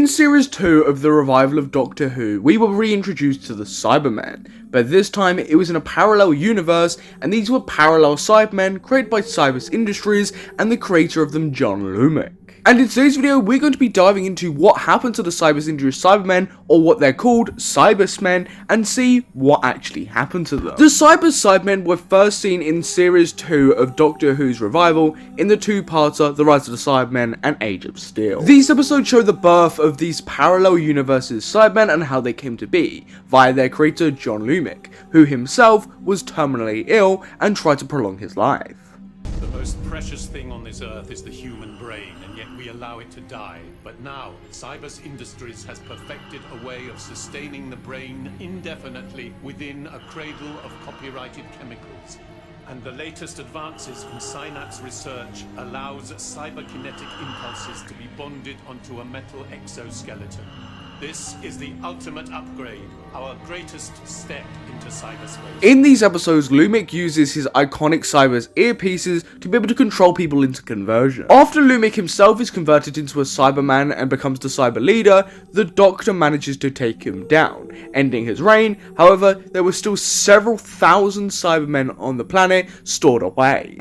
Series 2 of the revival of Doctor Who, we were reintroduced to the Cybermen, but this time it was in a parallel universe, and these were parallel Cybermen created by Cybus Industries and the creator of them, John Lumic. And in today's video, we're going to be diving into what happened to the Cybus Industries Cybermen, or what they're called, Cybusmen, and see what actually happened to them. The Cybus Cybermen were first seen in Series 2 of Doctor Who's revival in the two-parter The Rise of the Cybermen and Age of Steel. These episodes show the birth of these parallel universes Cybermen and how they came to be, via their creator John Lumic, who himself was terminally ill and tried to prolong his life. The most precious thing on this earth is the human brain, and yet we allow it to die. But now, Cybus Industries has perfected a way of sustaining the brain indefinitely within a cradle of copyrighted chemicals. And the latest advances in synapse research allows cyberkinetic impulses to be bonded onto a metal exoskeleton. This is the ultimate upgrade, our greatest step into cyberspace. In these episodes, Lumic uses his iconic Cybus earpieces to be able to control people into conversion. After Lumic himself is converted into a Cyberman and becomes the Cyber leader, the Doctor manages to take him down, ending his reign. However, there were still several thousand Cybermen on the planet stored away.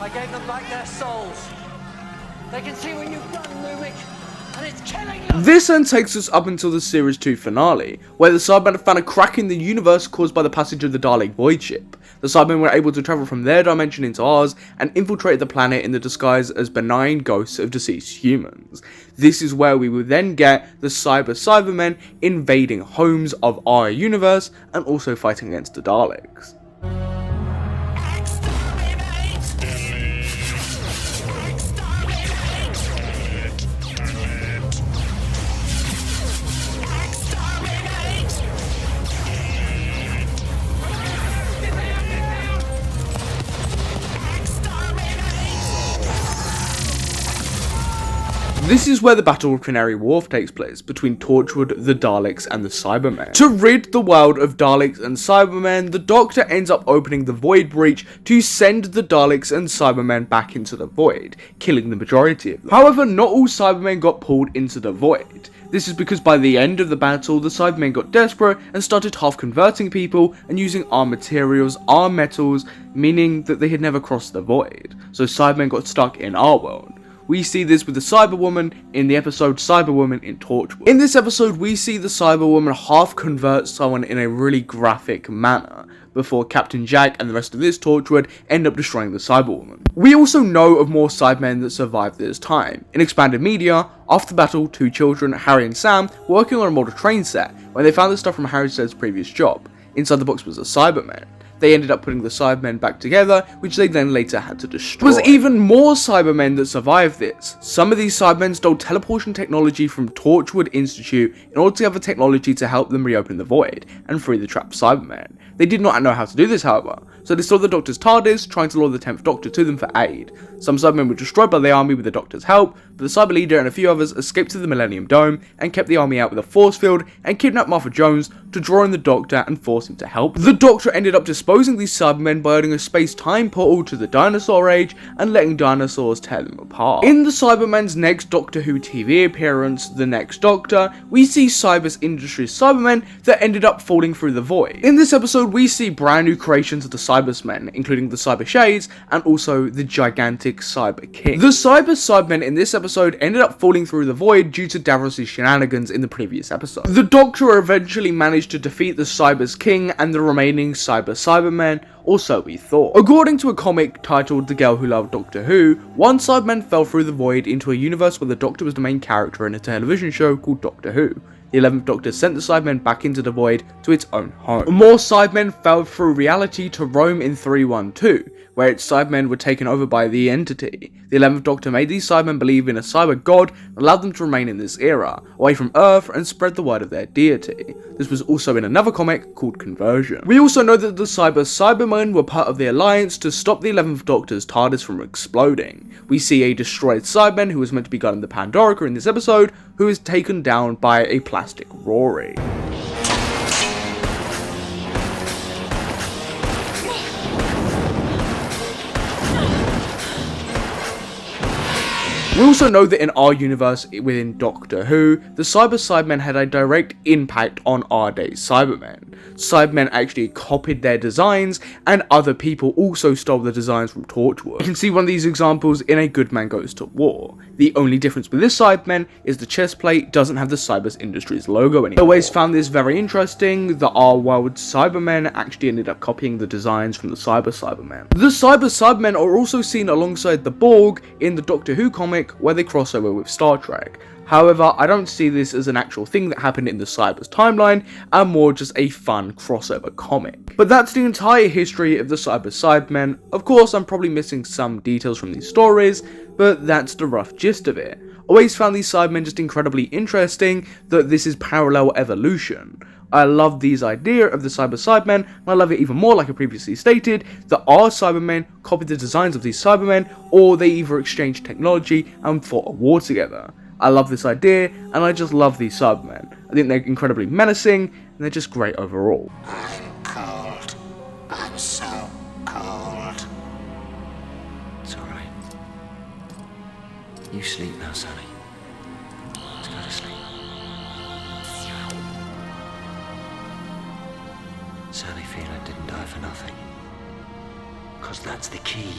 I gave them back their souls. They can see what you've done, Lumic, and it's killing them. This then takes us up until the Series 2 finale, where the Cybermen found a crack in the universe caused by the passage of the Dalek void ship. The Cybermen were able to travel from their dimension into ours and infiltrate the planet in the disguise as benign ghosts of deceased humans. This is where we will then get the Cybus Cybermen invading homes of our universe and also fighting against the Daleks. This is where the Battle of Canary Wharf takes place, between Torchwood, the Daleks, and the Cybermen. To rid the world of Daleks and Cybermen, the Doctor ends up opening the Void Breach to send the Daleks and Cybermen back into the Void, killing the majority of them. However, not all Cybermen got pulled into the Void. This is because by the end of the battle, the Cybermen got desperate and started half-converting people and using our materials, our metals, meaning that they had never crossed the Void. So Cybermen got stuck in our world. We see this with the Cyberwoman in the episode Cyberwoman in Torchwood. In this episode, we see the Cyberwoman half-convert someone in a really graphic manner, before Captain Jack and the rest of this Torchwood end up destroying the Cyberwoman. We also know of more Cybermen that survived this time. In expanded media, after the battle, two children, Harry and Sam, were working on a model train set when they found the stuff from Harry's previous job. Inside the box was a Cyberman. They ended up putting the Cybermen back together, which they then later had to destroy. There was even more Cybermen that survived this. Some of these Cybermen stole teleportation technology from Torchwood Institute in order to have the technology to help them reopen the Void and free the trapped Cybermen. They did not know how to do this, however, so they stole the Doctor's TARDIS, trying to lure the 10th Doctor to them for aid. Some Cybermen were destroyed by the army with the Doctor's help, but the Cyber Leader and a few others escaped to the Millennium Dome and kept the army out with a force field and kidnapped Martha Jones to draw in the Doctor and force him to help. The Doctor ended up disposing these Cybermen by adding a space-time portal to the Dinosaur Age and letting dinosaurs tear them apart. In the Cybermen's next Doctor Who TV appearance, The Next Doctor, we see Cybus Industries Cybermen that ended up falling through the void. In this episode, we see brand new creations of the Cybusmen, including the cybershades and also the gigantic cyberking. The Cybus Cybermen in this episode ended up falling through the void due to Davros' shenanigans in the previous episode. The Doctor eventually managed to defeat the Cybus King and the remaining Cybus Cybermen, or so we thought. According to a comic titled The Girl Who Loved Doctor Who, one Cyberman fell through the void into a universe where the Doctor was the main character in a television show called Doctor Who. The 11th Doctor sent the Cybermen back into the void to its own home. More Cybermen fell through reality to Rome in 312, where its Cybermen were taken over by the Entity. The 11th Doctor made these Cybermen believe in a cyber god and allowed them to remain in this era, away from Earth, and spread the word of their deity. This was also in another comic called Conversion. We also know that the Cybus Cybermen were part of the Alliance to stop the 11th Doctor's TARDIS from exploding. We see a destroyed Cyberman who was meant to be guarding the Pandora in this episode, who is taken down by a plastic Rory. We also know that in our universe within Doctor Who, the Cybus Cybermen had a direct impact on our day's Cybermen. Cybermen actually copied their designs, and other people also stole the designs from Torchwood. You can see one of these examples in A Good Man Goes to War. The only difference with this Cyberman is the chest plate doesn't have the Cybus Industries logo anymore. I always found this very interesting that our world Cybermen actually ended up copying the designs from the Cybus Cybermen. The Cybus Cybermen are also seen alongside the Borg in the Doctor Who comic where they cross over with Star Trek. However, I don't see this as an actual thing that happened in the Cybus timeline, and more just a fun crossover comic. But that's the entire history of the Cybus Cybermen. Of course, I'm probably missing some details from these stories, but that's the rough gist of it. Always found these Cybermen just incredibly interesting, that this is parallel evolution. I love this idea of the Cybus Cybermen, and I love it even more, like I previously stated, that our Cybermen copied the designs of these Cybermen, or they either exchanged technology and fought a war together. I love this idea, and I just love these Cybermen. I think they're incredibly menacing, and they're just great overall. I'm cold. I'm so cold. It's alright. You sleep now, Sally. Let's go to sleep. Sally Phelan didn't die for nothing. Because that's the key.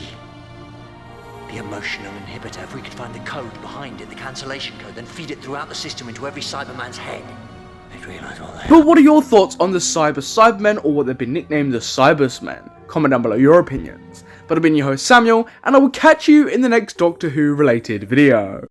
The emotional inhibitor. If we could find the code behind it, the cancellation code, then feed it throughout the system into every Cyberman's head, they'd realise what they are. But what are your thoughts on the Cybus Cybermen, or what they've been nicknamed the Cybusmen? Comment down below your opinions. But I've been your host Samuel, and I will catch you in the next Doctor Who related video.